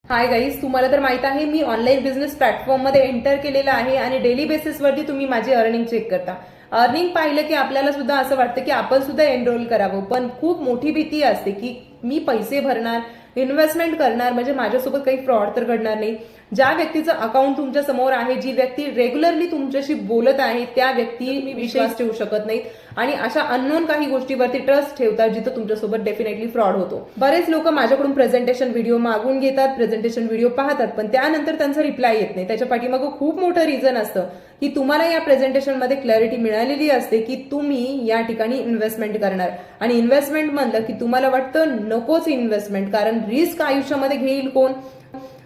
Hi guys, तुम्हाला तर माहित आहे मी ऑनलाईन बिझनेस प्लॅटफॉर्म मध्ये एंटर केलेलं आहे आणि डेली बेसिसवरती तुम्ही माझी अर्निंग चेक करता. अर्निंग पाहिलं की आपल्याला सुद्धा असं वाटतं की आपण सुद्धा एनरोल करावं, पण खूप मोठी भीती असते की मी पैसे भरणार, इन्व्हेस्टमेंट करणार म्हणजे माझ्यासोबत काही फ्रॉड तर घडणार नाही. ज्या व्यक्तीचं अकाउंट तुमच्या समोर आहे, जी व्यक्ती रेग्युलरली तुमच्याशी बोलत आहे, त्या व्यक्ती मी विश्वास ठेवू शकत नाहीत आणि अशा अननोन काही गोष्टीवरती ट्रस्ट ठेवतात जिथं तुमच्यासोबत डेफिनेटली फ्रॉड होतो. बरेच लोक माझ्याकडून प्रेझेंटेशन व्हिडिओ मागून घेतात, प्रेझेंटेशन व्हिडिओ पाहतात, पण त्यानंतर त्यांचा रिप्लाय येत नाही. त्याच्या पाठीमागं खूप मोठं रिझन असतं की तुम्हाला या प्रेझेंटेशन मध्ये क्लॅरिटी मिळालेली असते की तुम्ही या ठिकाणी इन्व्हेस्टमेंट करणार आणि इन्व्हेस्टमेंट म्हणलं की तुम्हाला वाटतं नकोच इन्व्हेस्टमेंट, कारण रिस्क आयुष्यामध्ये घेईल कोण.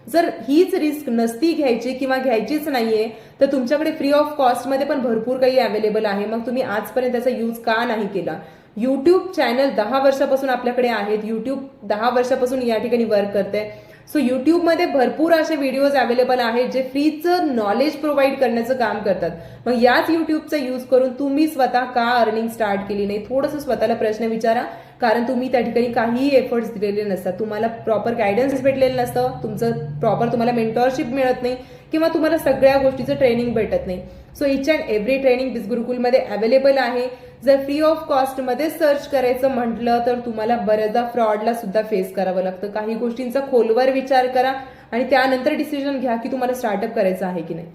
जर हीच रिस्क नसती घ्यायची किंवा घ्यायचीच नाहीये तर तुमच्याकडे फ्री ऑफ कॉस्ट मध्ये पण भरपूर काही अवेलेबल आहे. मग तुम्ही आजपर्यंत त्याचा यूज का नाही केला? युट्यूब चॅनल 10 वर्षापासून आपल्याकडे आहेत. युट्यूब 10 वर्षापासून या ठिकाणी वर्क करते. सो युट्यूबमध्ये भरपूर असे व्हिडिओज अवेलेबल आहेत जे फ्रीचं नॉलेज प्रोव्हाइड करण्याचं काम करतात. मग याच युट्यूबचा यूज करून तुम्ही स्वतः का अर्निंग स्टार्ट केली नाही? थोडंसं स्वतःला प्रश्न विचारा, कारण तुम्ही त्या ठिकाणी काहीही एफर्ट्स दिलेले नसतात, तुम्हाला प्रॉपर गायडन्स भेटलेलं नसतं, तुमचं प्रॉपर तुम्हाला मेंटॉरशिप मिळत नाही किंवा तुम्हाला सगळ्या गोष्टीचं ट्रेनिंग भेटत नाही. So each and every training biz गुरुकुलमध्ये अवेलेबल आहे. जर फ्री ऑफ कॉस्ट मध्ये सर्च करायचं म्हटलं तर तुम्हाला बऱ्याचदा फ्रॉडला सुद्धा फेस करावं लागतं. काही गोष्टींचा खोलवर विचार करा आणि त्यानंतर डिसिजन घ्या की तुम्हाला स्टार्टअप करायचं आहे की नाही.